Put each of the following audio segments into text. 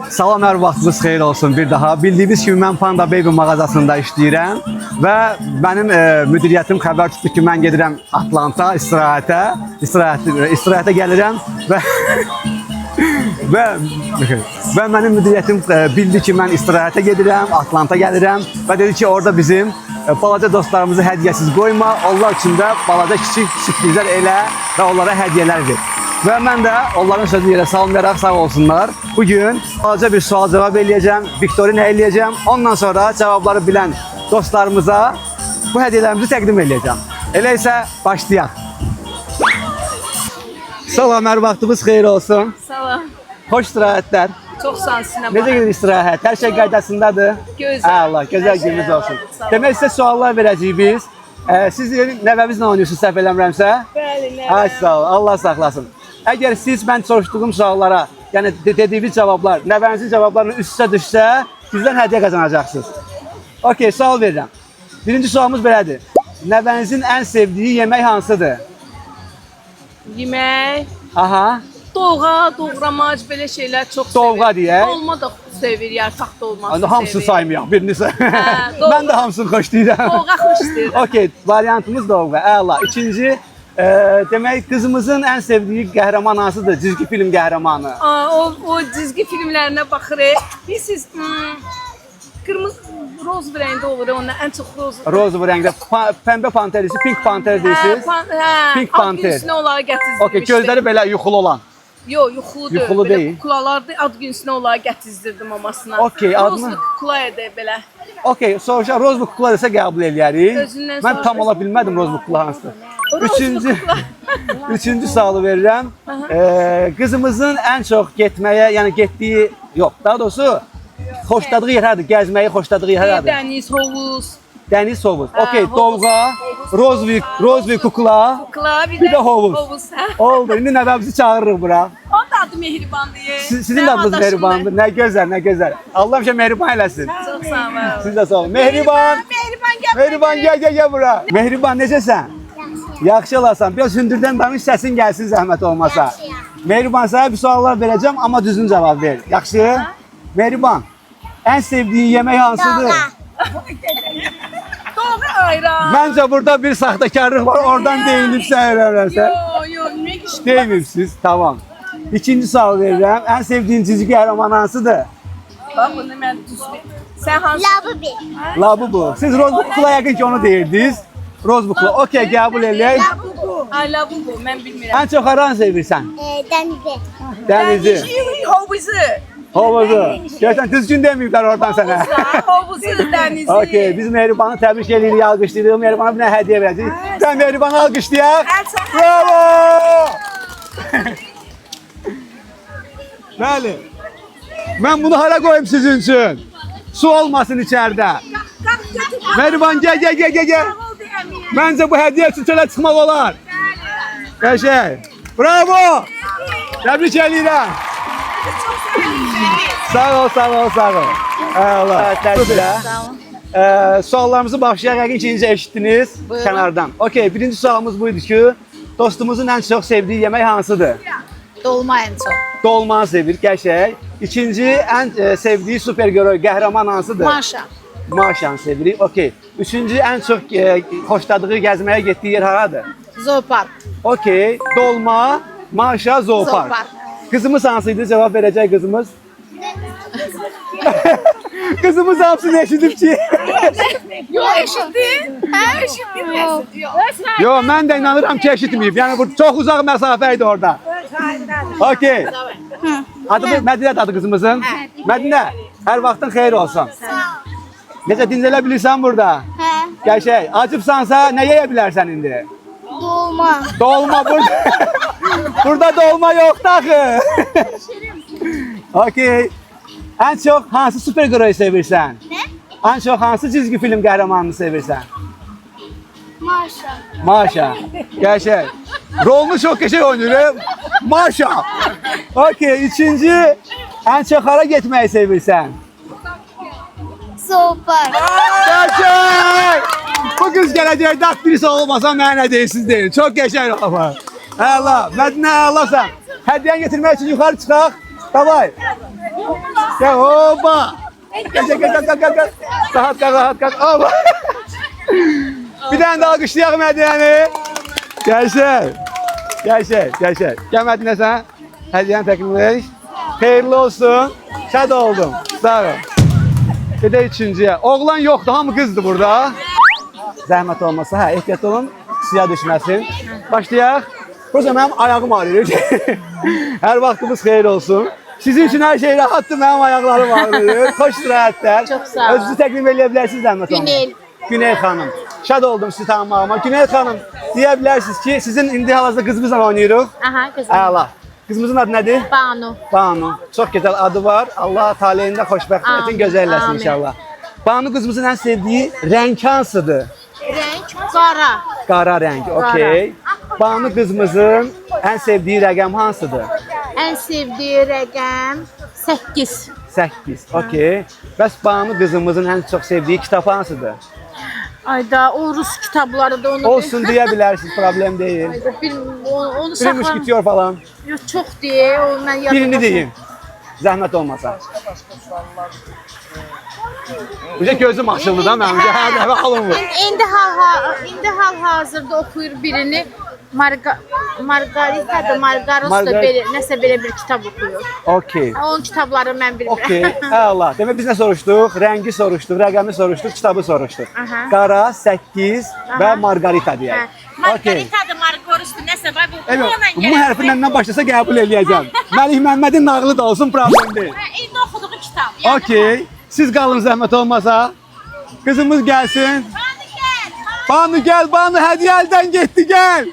Salam, hər vaxtınız xeyir olsun bir daha. Bildiyiniz kimi mən Panda Baby mağazasında işləyirəm və mənim müdiriyyətim xəbər tutdu ki, mən gedirəm Atlanta istirahətə gəlirəm və mənim müdiriyyətim bildi ki, mən istirahətə gedirəm, Atlanta gəlirəm və dedi ki, orada bizim balaca dostlarımızı hədiyyəsiz qoyma, onlar üçün də balaca kiçik sürprizlər elə və onlara hədiyyələr ver. Və mən də onların sözü yerə salmayaraq sağ olsunlar. Bugün balaca bir sual cavab eləyəcəm, viktorin eləyəcəm. Ondan sonra cavabları bilən dostlarımıza bu hədiyyələrimizi təqdim eləyəcəm. Elə isə başlayaq. Salam, hər vaxtınız xeyir olsun. Salam. Xoş istirahətlər. Çox sağ olun sinema. Necə gedir istirahət? Hər şey qaydasındadır? Gözəl. Allah, gözəl gününüz olsun. Demək sizə suallar verəcəyik biz. Siz nəvəmizlə oynuyorsunuz, səhv eləmirəmsə? Bəli, nəvəm. Ay, sağ ol, Allah saxlasın. Əgər siz mən soruşduğum suallara, yəni dediyiniz cavablar, nəvənizin cavablarının üst-üstə düşsə, bizdən hədiyyə qazanacaqsınız. Okey, sual verirəm. Birinci sualımız belədir. Nəvənizin ən sevdiyi yemək hansıdır? Yemək, Aha, doğğa, doğramac, belə şeylər çox sevir. Doğğa deyək. Dolma da sevir, yarpaq dolması sevir. hamısını saymayaq, birinisi. doğğa. Mən də hamısını xoşlayıram. Doğğa xoşlayır. Okey, variantımız doğğa, əla. İkinci, demək kızımızın ən sevdiyi qəhrəman hansıdır? Cizgi film qəhrəmanı. O cizgi filmlərinə baxırıq. Bilirsiniz, qırmızı, roz rəngdə olur, onun ən çox roz. Roz bu rəngdə, pəmbə panterisi, pink panter deyirsiniz. Pink panter. Ad günüsünə onlara gətizdirmişdi. Okey, gözləri belə yuxulu olan. Yox, yuxulu deyil. Yuxulu deyil. Kuklalardı, ad günüsünə onlara gətizdirdim mamasına. Okey, adını- Rozlu kukla edə belə. Okey, soruşaq, roz bu kukla desə qəbul eləyərik. Özündən Mən tam soruşaq. ola bilmədim roz bu kukla hansıdır. Rozlu Üçüncü sualı verirəm. Qızımızın ən çox getməyə, yəni getdiyi, yox, daha doğrusu xoşladığı yer haradır? Gəzməyi xoşladığı yer haradır? Dəniz, hovuz, Dəniz, hovuz. Okey, hovuz. Doğğa, roz ve kukla. kukla, Bir də hovuz. hə. Oldu, indi nəvəmizi çağırırıq bura. Onun da adı Mehribandır. Sizin de adınız Mehribandır. Ne güzel, ne güzel. Allah bir şey Mehriban eləsin. Çox sağ ol. Siz de sağ olun. Mehriban. Mehriban gəl. Mehriban gel bura. Mehriban necəsən? Yaxşı olasan. Biraz hündürdən danış, səsin gəlsin zəhmət olmasa. Mehriban, sənə bir suallar verəcəm amma düzgün cavab ver. Yaxşı? Mehriban, ən sevdiyin yemək hansıdır? Doğru ayran. Məncə burada bir saxtakarlıq var. Oradan deyilibsə eləmirəmsə. Yo, ne iş? Deyilibsiz. Tamam. İkinci sual verirəm. Ən sevdiyin cizgi qəhrəman hansıdır? Bax, bunu mən düzdür. Sən hansı? Labubi. Labubu. Siz Rozbukla yəqin ki onu deyirdiniz. Rozbukla. Okey, qəbul eləyək. Ay, labubu, mən bilmirəm. Ən çox haranı sevirsən? Denize. Dənizi. Hovuzu. Hovuzu. Görsən düzgün deməyiblər oradan sənə. Hovuzu, dənizi. Okey, biz Mehribanı təbrik edirik, alqışlayırıq. Mehribana bir nə hədiyyə verəcəyik. Sən Mehribanı alqışlayaq. Bravo! Bəli. Mən bunu hara qoyum sizin üçün? Su olmasın içəridə. Mehriban gel. Məncə bu hədiyyə üçün çölə çıxmaq olar. Qəşəng. Bravo! Təbrik edirəm. Sağ ol. Allah. Suallarımızı başlayaq. Yəqin ki, incə eşitdiniz kənardan. Okey, birinci sualımız buydu ki, dostumuzun ən çox sevdiyi yemək hansıdır? Dolma en çok. Dolmanı sevir, qəşəng. İkinci, ən sevdiği superhero, qəhrəman hansıdır? Maşa. Maşanı sevirik. Okey. Üçüncü, ən çox xoşladığı gəzməyə getdiyi yer haradır? Zoopark. Okey. Dolma, Maşa, Zoopark. Zoopark. Kızımız hansıydı? Cevap verecek kızımız. Kızımız hamısını eşidib ki. Yox, eşitdin? Hə, eşitdin. Yo, mən də inanıram ki eşitməyib. Yəni bu çox uzaq məsafə idi orada. Okey. Adı Mədinə adı kızımızın. Mədinə, hər vaxtın xeyir olsun. Necə dincələ bilirsən burada? Qəşəng. Acıbsansa nə yeyə bilərsən indi? Dolma. Dolma burada. Burada dolma yoxdur axı. Okey. Ən çox hansı superheroyu sevirsən? Ne? Ən çox hansı çizgi film qəhrəmanını sevirsən? Maşa. Maşa. Qəşəng. Rolunu çox qəşəng oynayır. Maşa. Okey. Üçüncü, ən çox hara getməyi sevirsən? Zoopark. Qəşəng. Bu qız gələcəkdə aktrisa olmasa mənə deyilsiz deyin. Çox qəşəng ama. Əla. Mədinə əlasan. Hədiyyəni getirmək üçün yuxarı çıxaq. Davay. Gel hoppa. Gel. Rahat kal. Hoppa. Bir tane daha alkışlayalım Medine'yi. Gel. Gel Medine sen. Hediyen təqdim edirik. Xeyirli olsun. Şad oldum. Sağ ol. Gedək üçüncüyə. Oğlan yoxdur, hamı qızdır burada. Zəhmət olmasa, hə, ehtiyatlı olun, suya düşməsin. Başlayaq. Proca mənim ayağım ağrıyır. Hər vaxtımız xeyir olsun. Sizin üçün hər şey rahatdır, mənim ayaqlarım ağrıyır. Xoş istirahətlər. Çox sağ olun. Özünüzü təqdim edə bilərsiniz zəhmət olmasa. Günel. Güney xanım. Şad oldum sizi tanımağıma. Güney xanım, deyə bilərsiniz ki, sizin indi hal-hazırda qızımızla oynayırıq. Aha, kızım. Əla. Qızımızın adı nədir? Banu. Banu. Çox gözəl adı var. Allah taleyində xoşbəxtliyin Amin, gözəl eləsin amin. inşallah. Banu qızımızın ən sevdiyi rəng hansıdır? Renk qara. Qara rəng, okey. Banu qızımızın ən sevdiyi rəqəm hansıdır? En sevdiği rəqəm 8. 8, okey. Bəs Banu qızımızın ən çox sevdiyi kitab hansıdır? Ayda o Rus kitabları da onu Olsun deyə bilərsiniz, problem deyil. Ayda onu Bir saxlam. müşketiyor falan. Yox, çox deyil. O mən yadıma. Birini deyin. Zəhmət olmasa. Bizə gözüm açıldı da mənim. Hər dəfə alınmır. İndi hal-hazırda oxuyur birini. Margarita Margaros da Margar- belə nəsə belə bir kitab oxuyur. Okey. Onun kitabları mən bilmirəm. Okey. Allah. Demək biz nə soruşduq? Rəngi soruşduq, rəqəmi soruşduq, kitabı soruşduq. Aha. Qara, 8 və Margarita deyək. Okey. Margarita da Margaros da nəsə var bu. Evet. Bu hərfindən nə başlasa qəbul eləyəcəm. Məlik Məmmədin nağılı da olsun, problem deyil. İndi oxuduğu kitab. Okey. Siz qalın zəhmət olmasa. Qızımız gəlsin. Banu gəl, Banu hədiyyə əldən getdi, gəl.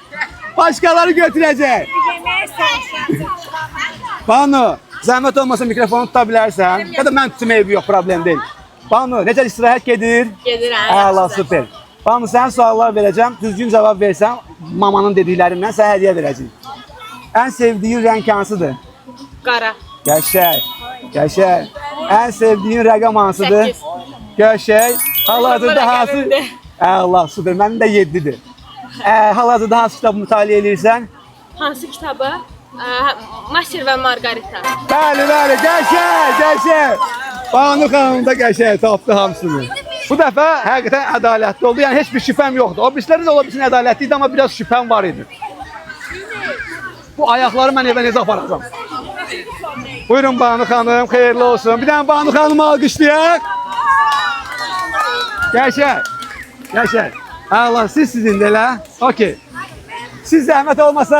Başqaları götürəcək. Banu, zəhmət olmasa mikrofonu tuta bilərsən. Ya da mən tutum eybi yox, problem deyil. Banu, necə istirahət gedir? Gedirəm. Əla, super. Banu, sən suallar verəcəm. Düzgün cavab versən, mamanın dediklərindən sənə hədiyyə verəcəyim. Ən sevdiyin rəng hansıdır? Qara. Qəşəng. Ən sevdiyin rəqəm hansıdır? 8. Qəşəng. Hal-hazırda hansı? Əla, super. Mənim də 7-dir. Hal-hazırda hansı kitabı mütaliə edirsən? Hansı kitabı? Master və Margarita. Bəli, qəşəng. Banu xanım da qəşəng tapdı hamısını. Bu dəfə həqiqətən ədalətli oldu. Yəni heç bir şübhəm yoxdur. O birisləri də ola bilsin ədalətli idi, amma biraz şübhəm var idi. Bu ayaqları mən evə necə aparacam? Buyurun Banu xanım, xeyirli olsun. Bir dənə Banu xanımı alqışlayaq. Qəşəng. Allah, sizin də elə. Okey. Siz zəhmət olmasa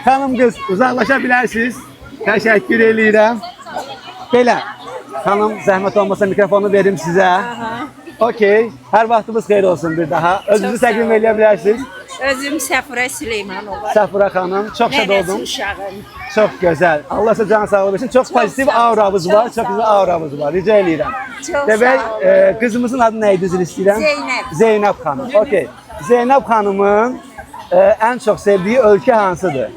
xanım qız uzaqlaşa bilərsiniz. Təşəkkür eləyirəm. Belə, xanım zəhmət olmasa mikrofonu verim sizə. Okey. Hər vaxtımız xeyir olsun bir daha. Özünüzü təqdim edə bilərsiniz. Özüm Səfurə Süleymanova. Səfura xanım, çox şad Nənəsi oldum. uşağım. Çox gözəl. Allah sizə can sağlığı versin. Çox pozitiv auramız var. Çox gözəl auramız var. Rica eləyirəm. Çox Demək, sağ olun. qızımızın adı nə idi üzr istəyirəm? Zeynəb. Zeynəb xanım. Okey. Zeynəb xanımın ən çox sevdiyi ölkə hansıdır?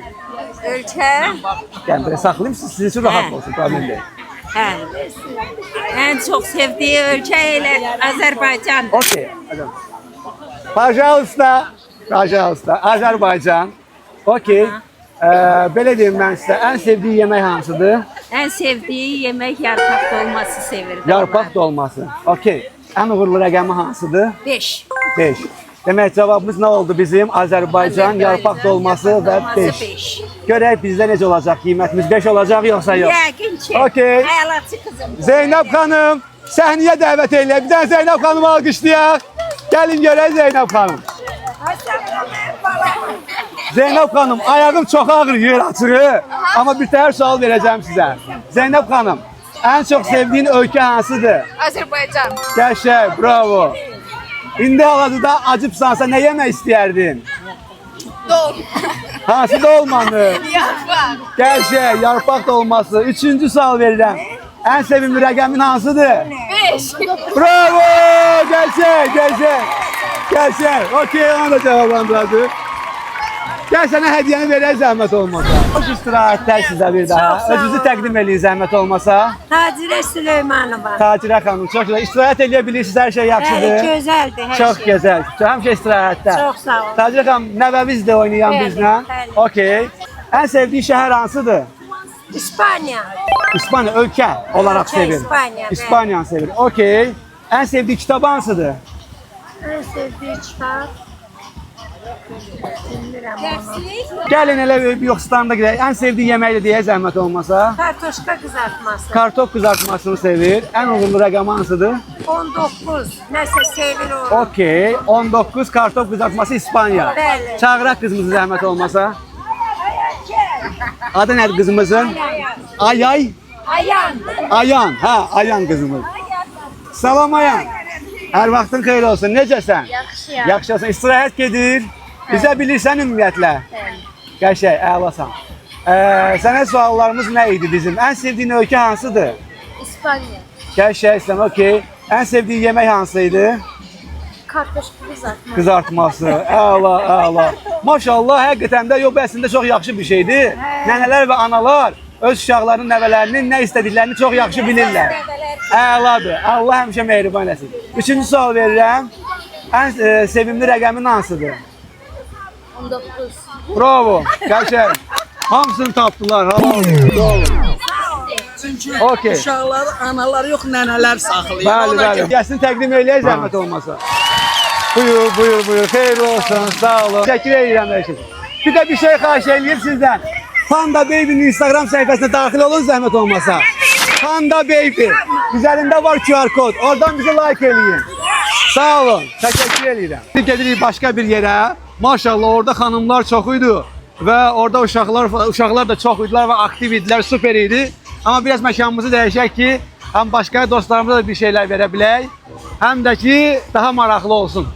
Ölkə? Yəni belə saxlayım sizin üçün rahat olsun, problem deyil. Hə. Ən çox sevdiyi ölkə elə Azərbaycan. Okey. Pajausta. Azərbaycan. Okey. Belə deyim mən sizə, ən sevdiyi yemək hansıdır? Ən sevdiyi yemək yarpaq dolması sevirdi. Yarpaq dolması. Okey. Ən uğurlu rəqəmi hansıdır? 5. 5. Demək cavabımız nə oldu bizim? Azərbaycan, yarpaq dolması və 5. 5. Görək bizdə necə olacaq? Qiymətimiz 5 olacaq yoxsa yox? Yəqin ki. Okey. Əlaçı qızım. Zeynəb xanım, səhnəyə dəvət eləyək. Bir dənə Zeynəb xanımı alqışlayaq. Gəlin görək Zeynəb xanım. Zeynəb xanım, ayağım çox ağrıyır açığı. Amma bir təhər sual verəcəm sizə. Zeynəb xanım, ən çox sevdiyin ölkə hansıdır? Azərbaycan. Qəşəng, bravo. İndi hal-hazırda acıbsansa nə yemək istəyərdin? Dol. Hansı dolmanı? Yarpaq. Qəşəng, yarpaq dolması. Üçüncü sual verirəm. Ən sevimli rəqəmin hansıdır? 5. Bravo! Qəşəng. Okey, onu da cavablandırdı. Gəl sənə hədiyyəni verək zəhmət olmasa. Xoş istirahətlər sizə bir daha. Özünüzü təqdim eləyin zəhmət olmasa. Tacirə Süleymanova. Tacirə xanım, çox gözəl. İstirahət eləyə bilirsiniz, hər şey yaxşıdır. Gözəldir hər Çox şey. gözəl. Həmişə istirahətdə. Çox sağ ol. Tacirə xanım, nəvəviz də oynayan Bəli, bizlə. bəli. Okey. Ən sevdiyi şəhər hansıdır? İspanya. İspanya ölkə olaraq Ölkə, sevir. İspanya, bəli. İspaniyanı sevir. Okey. Ən sevdiyi kitabı hansıdır? En sevdiği kitap. Bilmirəm onu. Gəlin elə bir yoxsullarına girək. Ən sevdiyi yeməyi də deyə zəhmət olmasa. Kartoşka kızartması. Kartof qızartmasını sevir. Ən uğurlu rəqəmi hansıdır? 19. Nəsə sevir o. Okey. 19 kartof qızartması İspanya. Bəli. Çağıraq qızımızı zəhmət olmasa. Adı nədir qızımızın? Ayay. Ayan. Ayan. Hə, Ayan qızımız. Salam Ayan. Hər vaxtın xeyir olsun. Necəsən? Yaxşıyam. Yaxşısan. İstirahət gedir. Bizə bilirsən ümumiyyətlə. Qəşəng, əlasan. Sənə suallarımız nə idi bizim? Ən sevdiyin ölkə hansıdır? İspanya. Qəşəngsən, okey. Ən sevdiyin yemək hansıydı? Kartoşka kızartması. Qızartması. Əla, əla. Maşallah, həqiqətən də yox, əslində çox yaxşı bir şeydir. Nənələr və analar öz uşaqlarının, nəvələrinin nə istədiklərini çox yaxşı bilirlər. Əladır. Allah həmişə mehriban eləsin. Üçüncü sual verirəm. Ən sevimli rəqəmin hansıdır? 19. Bravo. Qəşəng. Hamısını tapdılar. Bravo. Çünki Okey. uşaqlar, analar yox, nənələr saxlayır. Bəli, Ona bəli. görə- Gəlsin təqdim eləyək zəhmət olmasa. Buyur, buyur, buyur. Xeyir olsun, sağ olun. Təşəkkür edirəm hər şey. Bir də bir şey xahiş eləyib sizdən. Panda Baby'nin Instagram səhifəsinə daxil olun zəhmət olmasa. Panda Baby. Üzərində var QR kod. Oradan bizi like eləyin. Sağ olun. Təşəkkür edirəm. Biz gedirik başqa bir yerə. Maşallah orada xanımlar çox idi və orada uşaqlar da çox idilər və aktiv idilər, super idi. Amma biraz məkanımızı dəyişək ki, həm başqa dostlarımıza da bir şeylər verə bilək, həm də ki, daha maraqlı olsun.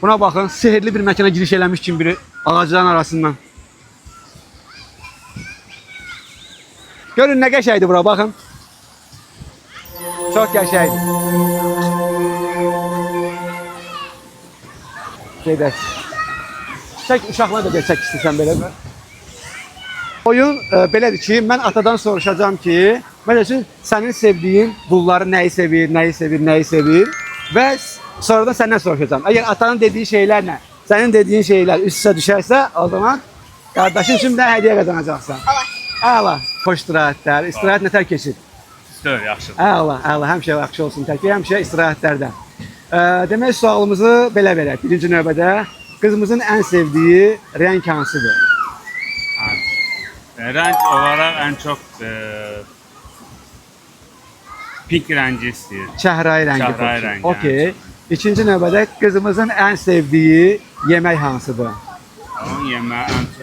Buna baxın, sehirli bir məkana giriş eləmiş kimi biri ağacların arasından. Görün nə qəşəngdir bura, baxın. Çox qəşəngdir. Gedək. Çək, uşaqlar da gəl, çək istəsən belə. Oyun belədir ki, mən atadan soruşacağım ki, məsəl üçün sənin sevdiyin bunları nəyi sevir, nəyi sevir, nəyi sevir və sonradan səndən soruşacağım. Əgər atanın dediyi şeylər nə, sənin dediyin şeylər üst-üstə düşərsə, o zaman qardaşın üçün də hədiyyə qazanacaqsan. Əla. Xoş istirahətlər. İstirahət nətər keçir? İstər, yaxşıdır. Əla, əla. Həmişə yaxşı olsun təki, həmişə istirahətlərdə. Demək sualımızı belə verək. Birinci növbədə qızımızın ən sevdiyi rəng hansıdır? Rəng olaraq ən çox pink rəngi istəyir. Çəhrayı rəngi. Çəhrayı olsun. rəngi, Okey. İkinci növbədə qızımızın ən sevdiyi yemək hansıdır? Onun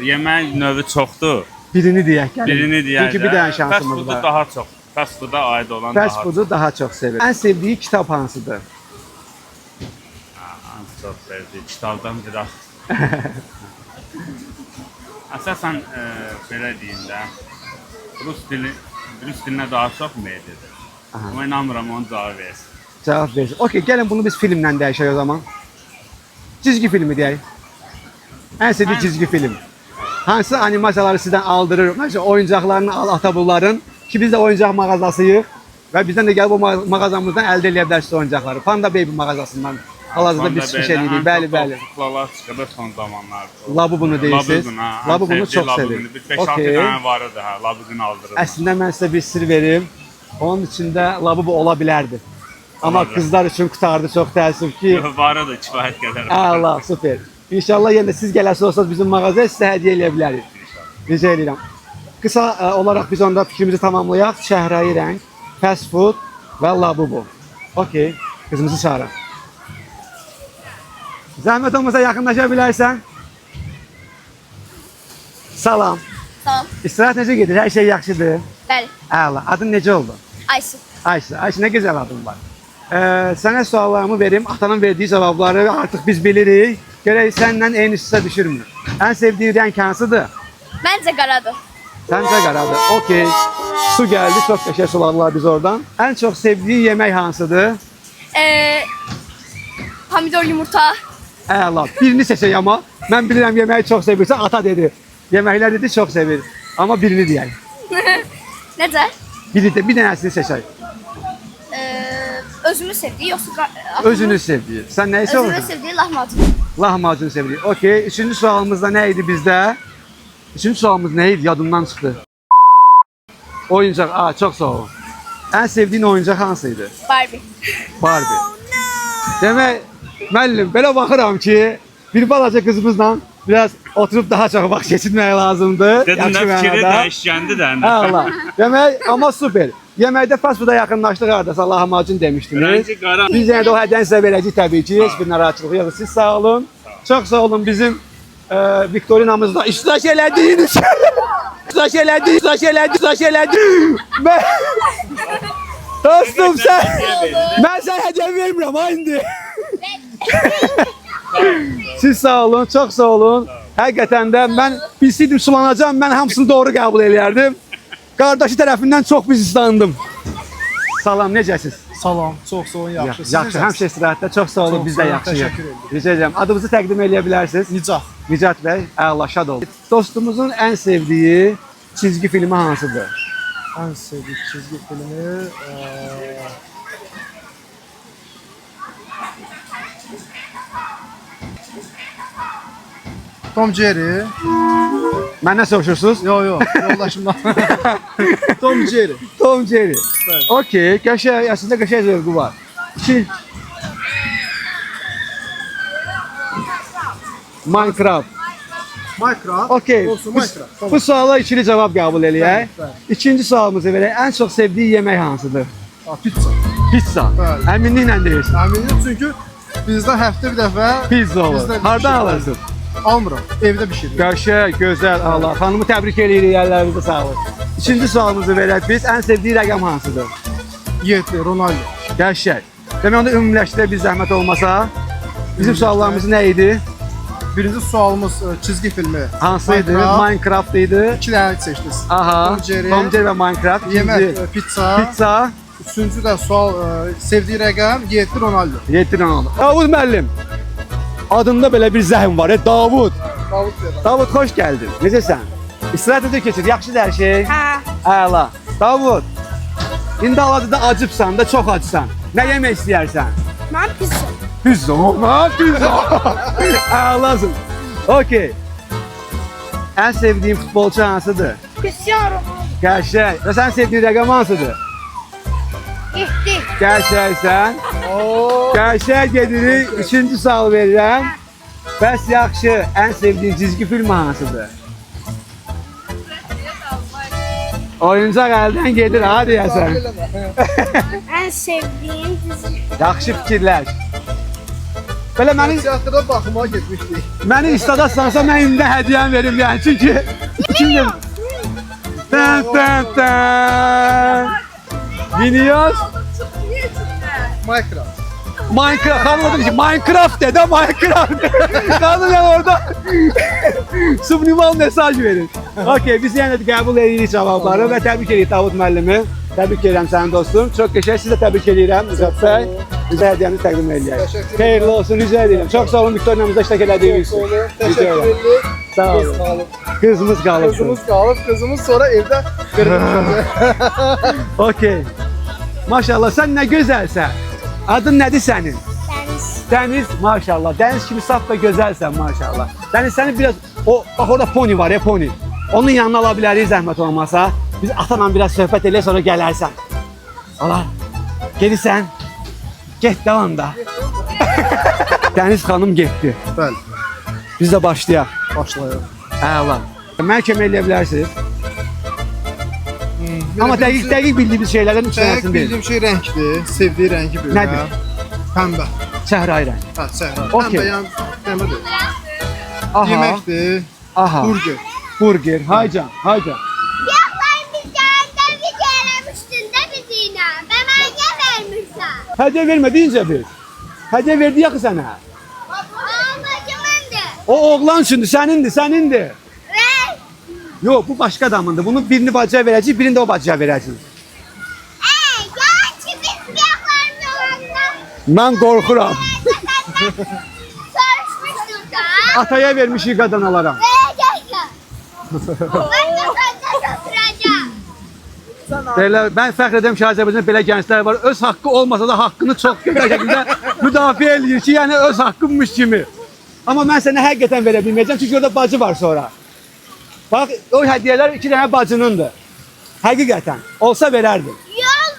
yemək növü çoxdur. Birini deyək. gəlin. Birini deyək. Çünki bir dənə şansımız Fast var. food'u daha çox. Fast food'a aid olan Fast daha food'u daha çox sevir. Ən sevdiyi kitab hansıdır? ən çox sevdiyi kitabdan biraz. Əsasən belə deyim də, rus dilinə daha çox meyil edir. Amma inanmıram onu cavab versin. Cavab versin. Okey, gəlin bunu biz filmlə dəyişək o zaman. Çizgi filmi deyək. Ən sevdiyi çizgi film. Hansı animasiyaları sizdən aldırır? Məsələn, oyuncaqlarını al ata bunların ki biz də oyuncaq mağazasıyıq və bizdən də gəlib o mağazamızdan əldə edə bilərsiniz oyuncaqları. Panda Baby mağazasından. Hal-hazırda biz çıxış edirik. Bəli, bəli. Kuklalar çıxır son zamanlar. Labubunu deyirsiniz. Labubun, ha. Labubunu çox sevir. 5-6 Okey. dənə var idi, hə, Labubunu aldırır. Əslində mən sizə bir sir verim. Onun içində labubu ola bilərdi. Amma Olabilir. qızlar üçün qutardı, çox təəssüf ki. Var idi, kifayət qədər. Allah, super. İnşallah yenə də siz gələsiz olsanız bizim mağazaya sizə hədiyyə eləyə bilərik. Rica edirəm. Qısa olaraq biz onda fikrimizi tamamlayaq. Çəhrayı rəng, fast food və labubu. Okey, qızımızı çağıraq. Zəhmət olmasa yaxınlaşa bilərsən. Salam. Salam. İstirahət necə gedir? Hər şey yaxşıdır. Bəli. Əla. Adın necə oldu? Aysu. Ayşə. Ayşə nə gözəl adın var. Sənə suallarımı verim. Atanın verdiyi cavabları artıq biz bilirik. Görək səndən eyni üstə düşürmür. Ən sevdiyi rəng hansıdır? Məncə qaradır. Səncə qaradır. Okey. Su gəldi. Çox qəşəng sularlar biz oradan. Ən çox sevdiyi yemək hansıdır? Pomidor yumurta. Əla. Birini seçək amma. Mən bilirəm yeməyi çox sevirsən. Ata dedi. Yeməklər dedi çox sevir. Amma birini deyək. Necə? Bir dənəsini seçək. özümü sevdiği yoksa Özünü sevdiği. Sen neyi özümü sorurdun? sevdiği lahmacun. Lahmacun sevdiği. Okey. Üçüncü sualımız da neydi bizde? Üçüncü sualımız neydi? Yadımdan çıktı. Oyuncak. Aa, çok sağ ol. En sevdiğin oyuncak hansıydı? Barbie. Barbie. Demek müəllim belə baxıram ki, bir balaca qızımızla biraz oturup daha çok vaxt keçirmək lazımdır. Dedim Yaxşı də fikri mənada. dəyişkəndi də. Allah. Demək amma super. Yeməkdə fast food'a yaxınlaşdıq hardasa lahmacun demişdiniz. Rəngi qara. Biz yenə də o hədiyəni sizə verəcəyik təbii ki. Heç bir narahatçılıq yoxdur. Siz sağ olun. Çox sağ olun bizim Viktorinamızda iştirak elədiyiniz için. İştirak elədiniz. Dostum sen. Ben sana hediye vermirəm ha indi. Siz sağ olun, çok sağ olun. Həqiqətən də mən bilsəydim sulanacağım, mən hamısını doğru qəbul edərdim. Qardaşı tərəfindən çox biz islandım. Salam, necəsiz? Salam, çox sağ olun, yaxşı. Siz Yaxşı, həmişə istirahətdə çox sağ olun, Çox biz sağ də olun, yaxşıyıq. təşəkkür edirəm. Rica edirəm. Adınızı təqdim edə bilərsiniz. Nicat. Nicat bəy, əla, şad olun. Dostumuzun ən sevdiyi çizgi filmi hansıdır? En sevdiğim çizgi filmi Tom Jerry. Məndən soruşursunuz? Yo, yoldaşımdan. Tom Jerry. Tom Jerry. Evet. Okey, qəşəng, əslində qəşəng zövqü var. İki. Minecraft. Minecraft. Okey. Olsun Bu, Minecraft. Tamam. bu suala ikili cavab qəbul eləyək. Bəli, İkinci sualımızı verək. Ən çox sevdiyi yemək hansıdır? Pizza. Pizza. Bəli. Əminliklə deyirsən. Eminim çünkü bizdə həftə bir dəfə Pizza olur. bizdə bir Hardan şey alırsın? almıram. Evdə bişiririm. Qəşəng, gözəl, Allah. Xanımı təbrik eləyirik, əllərinizi sağ olun. İkinci sualımızı verək biz. Ən sevdiyi rəqəm hansıdır? 7 Ronaldo. Qəşəng. Demək onu ümumiləşdirək bir zəhmət olmasa. Bizim suallarımız nə idi? Birinci sualımız çizgi filmi. Hansıydı? Minecraft. Minecraft idi. İki tane seçtiniz. Aha. Tom Jerry. Tom Jerry və Minecraft. Yemək, İkinci, pizza. Pizza. Üçüncü də sual sevdiyi rəqəm 7 Ronaldo. 7 Ronaldo. Davud müəllim. Adında belə bir zəhm var. Davud. Davud Bey. Davud, xoş gəldin. Necəsən? İstirahət edir keçir. Yaxşıdır hər şey? Hə. Əla. Davud. İndi hal-hazırda acıbsan da, çox acısan. Nə yemək istəyərsən? Ben pizza. Pizza. Pizza. Əlasın. Okey. Ən sevdiyin futbolçu hansıdır? Cristiano Ronaldo. Qəşəng. Və sən sevdiyin rəqəm hansıdır? Gitti. Qəşəngsən. Qəşəng gedirik. Üçüncü sual verirəm. Bəs yaxşı, ən sevdiyin çizgi film hansıdır? Oyuncaq əldən gedir, ha deyəsən. En sevdiğim dizi. Yaxşı fikirləş. Belə Teatrda baxmağa getmişdik. məni istadassansa mən indi hədiyyən verim yəni. Çünki ikinci... Tən tən tən. Minions. Minecraft. Minecraft. Xanım dedim ki Minecraft de Minecraft. Xanım yani orada sublimal mesaj verir. Okey, biz yenə də qəbul edirik cavabları və təbrik edirik Davud müəllimi. Təbrik edirəm sənin dostum. Çox qəşəng. Sizi də təbrik edirəm Nicat bəy. Bizə hədiyyəmizi təqdim edəcək. Təşəkkür Xeyirli olsun, rica edirəm. Çox sağ olun Viktorinamıza iştirak elədiyiniz üçün. Teşekkür ederim. Sağ olun. Qızımız qalıb. Kızımız kalır. Kızımız sonra evde kırmızı. Okey. Maşallah sən nə gözəlsən. Adın nədir sənin? Deniz. Dəniz, maşallah. Dəniz kimi saf və gözəlsən, maşallah. Dəniz, səni biraz, bax orada poni var ya, poni. Onun yanına ala bilərik zəhmət olmasa. Biz atanla biraz söhbət eləyək, sonra gələrsən. Olar. Gedirsən. Get, devam da. Dəniz xanım getdi. Bəli. Biz də başlayaq. Başlayalım. Əla. Mən kömək eləyə bilərsiniz. Amma dəqiq bildiyimiz şeylərdən üç Dəqiq dənəsini deyil. bildiyim şey rəngdir. Sevdiyi rəngi bilirəm. Nədir? Pəmbə. Çəhrayı rəng. Hə, səhra. Okey. Pəmbə yəni pəmbədir. Aha, Yeməkdir. aha. Burger. Burger, haycan, haycan. Yaklayın bir tane bir gelemiştin de bizimle. Ben niye vermişler? Hədiyyə vermə deyincə biz. Hədiyyə verdi yaxı sənə. Babacımındı. O oğlan üçündür, sənindir. Ve Yox, bu başqa adamındır. Bunu birini bacıya verəcək, birini də o bacıya verəcək. gerçi biz yaklarımız olanla Mən qorxuram. soruşmuştuk da. Ataya vermişik qadan alaram. Verecekler. Ben de senden oturacağım. Belə, mən fəxr edirəm ki, Azərbaycanda belə gənclər var. Öz haqqı olmasa da haqqını çox gözəl şəkildə müdafiə eləyir ki, yəni öz haqqınmış kimi. Amma mən sənə həqiqətən verə bilməyəcəm çünki orada bacı var sonra. Bax, o hədiyyələr 2 dənə bacınındır. Həqiqətən. Olsa verərdim. Yok.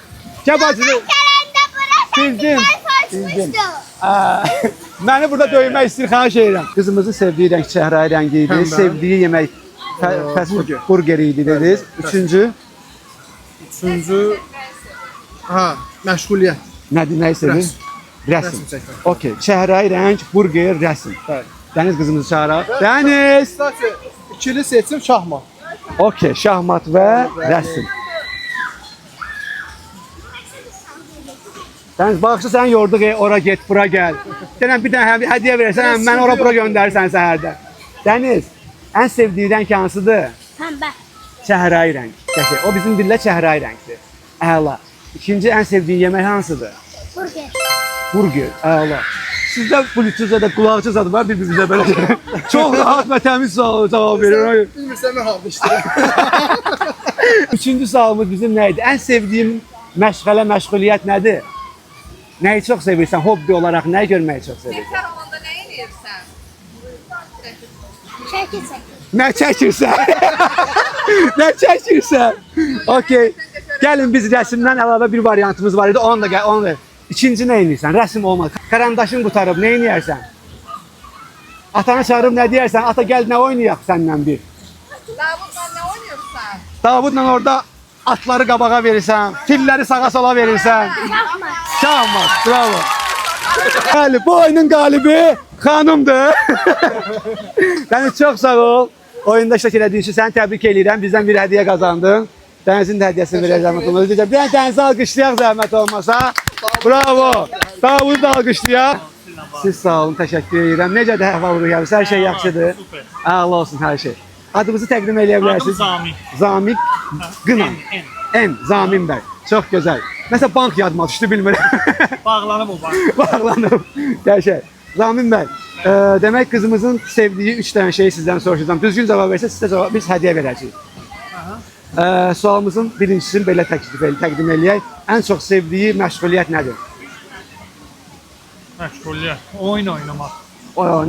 Gəl bacını. Kerende burası Bildim. bildim. Məni burada döymək istəyir, xahiş edirəm. Qızımızın sevdiyi rəng çəhrayı rəngi idi. Pəmbə. Sevdiyi yemək fast food burgeri idi dediniz. Üçüncü, Üçüncü, ha, məşğuliyyət. nədir, nə istədin? Rəsm. Rəsm. Rəsm çəkmək. Okey, çəhrayı rəng, burger, rəsm. Bəli. Dəniz qızımızı çağıraq. Dəniz! Kısaca, ikili seçim şahmat. Okey, şahmat və rəsm. Dəniz, bağışla sən yorduq, ora get, bura gəl. Denən bir dənə hədiyyə verərsən, mən ora bura göndərirsən səhərdə. Dəniz, ən sevdiyi rəng hansıdır? Pembe. Çəhrayı rəng. Qəşəng. O bizim dillə çəhrayı rəngdir. Əla. İkinci ən sevdiyi yemək hansıdır? Burger. Burger. Əla. Sizdə bluetooth da qulaqçı zadı var bir-birinizə belə. Çox rahat və təmiz sual cavab verir. Bilmirsən mən halda işləyirəm. Üçüncü sualımız bizim nə idi? Ən sevdiyim məşğələ, məşğuliyyət nədir? Nəyi çox sevirsən? Hobbi olaraq nəyi görməyi çox sevirsən? Şəkil çək. Nə çəkirsən? Nə çəkirsən? Okey. Gəlin biz rəsmdən əlavə bir variantımız var idi. Onu da gəl, onu da. İkinci nə edirsən? Rəsm olmaz. Karandaşın qutarıb, nə edirsən? Atanı çağırıb nə deyərsən? Ata gəl nə oynayaq səndən bir? Davudla nə oynayırsan? Davudla orada atları qabağa verirsən, filləri sağa sola verirsən. Şahmat, bravo. Bəli, bu oyunun qalibi xanımdır. Dəniz çox sağ ol. Oyunda iştirak elədiyin üçün səni təbrik edirəm. Bizdən bir hədiyyə qazandın. Dənizin də hədiyyəsini verək zəhmət olmasa. Bir dənə Dənizi alqışlayaq zəhmət olmasa. Bravo. Davudu da alqışlayaq. Siz sağ olun, təşəkkür edirəm. Necədir əhval-ruhiyyəniz? Hər şey yaxşıdır. Əla olsun hər şey. Adınızı təqdim eləyə bilərsiniz. Zamik. Zamik Qınan. En, Zamin bəy. Çox gözəl. Nəsə bank yadıma düşdü, bilmirəm. Bağlanıb o bank. Bağlanıb. Qəşəng. Zamin bəy, demək qızımızın sevdiyi 3 dənə şeyi sizdən soruşacağam. Düzgün cavab versə sizə cavab, biz hədiyyə verəcəyik. Sualımızın birincisini belə təqdim eləyək. Ən çox sevdiyi məşğuliyyət nədir? Məşğuliyyət. Oyun oynamaq.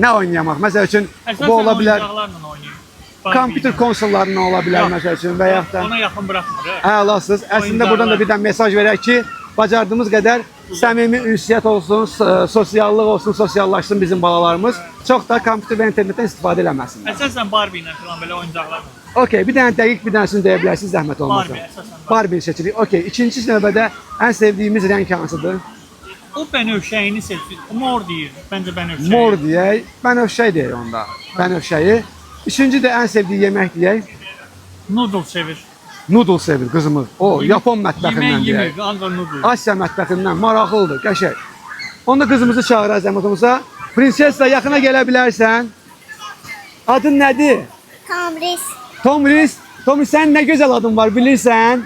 Nə oynayamaq? Məsəl üçün bu ola bilər. Oyuncaqlarla oynayır. Kompüter konsollarına ola bilər məsəl üçün və yaxud da. Ona yaxın buraxmır. Əlasız. Əslində buradan da bir dənə mesaj verək ki, bacardığımız qədər səmimi ünsiyyət olsun, sosiallıq olsun, sosiallaşsın bizim balalarımız. Çox da kompüter və internetdən istifadə eləməsinlər. Əsasən Barbie ilə filan belə oyuncaqlarla. Okey, bir dənə dəqiq bir dənəsini deyə bilərsiniz, zəhmət olmasa. Barbie, əsasən Barbie seçirik. Okey, ikinci növbədə ən sevdiyimiz rəng hansıdır? O bənövşəyini seçir. Mor deyir. Məncə bənövşəyi. Mor deyək, bənövşəy deyək onda. Bənövşəyi. Üçüncü də ən sevdiyi yemək deyək. Noodle sevir. Noodle sevir qızımız. O, Yapon mətbəxindən Yemək deyək. yemir, ancaq noodle. Asiya mətbəxindən maraqlıdır, qəşəng. Onda qızımızı çağıraq zəhmətimizə. Prinsessa, yaxına gələ bilərsən. Adın nədir? Kamris. Tomris. Tomris, sənin nə gözəl adın var, bilirsən?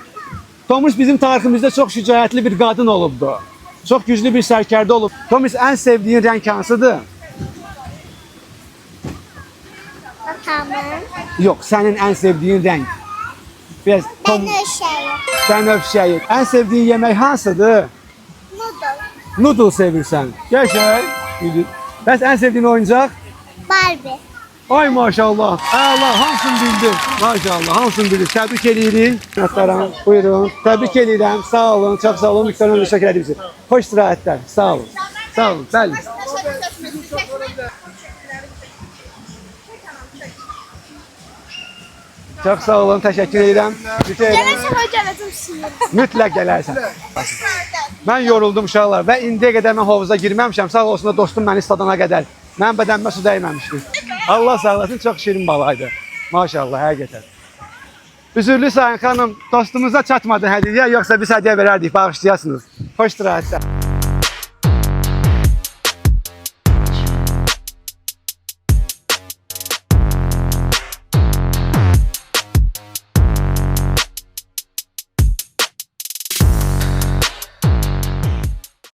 Tomris bizim tariximizdə çox şücaətli bir qadın olubdu. Çox güclü bir sərkərdə olub. Tomris, ən sevdiyin rəng hansıdır? Atamın. Yox, sənin ən sevdiyin rəng. Biraz Bənövşəyi. bənövşəyi. Ən sevdiyin yemək hansıdır? Noodle. Noodle sevirsən. Qəşəng. Bəs ən sevdiyin oyuncaq? Barbie. Ay maşallah. Allah, hamısını bildin. Maşallah, hamısını bildin. Təbrik edirik. Muhtaram, buyurun. Təbrik edirəm. Sağ olun, çox sağ olun. Lütfen təşəkkür edirəm. Xoş istirahətlər. Sağ olun. Sağ olun. Bəli. Çox sağ olun, təşəkkür edirəm. Mütləq gələrsən. Mən yoruldum uşaqlar və indiyə qədər mən hovuza girməmişəm. Sağ olsun da dostum məni istadana qədər. Mənim bədənimə su dəyməmişdi. Allah sağ olasın, çox şirin balaydı. Maşallah, həqiqətən. Üzürlü sayın xanım, dostumuza çatmadı hədiyyə, yoxsa biz hədiyyə verərdik, bağışlayasınız. Xoş istirahətlər.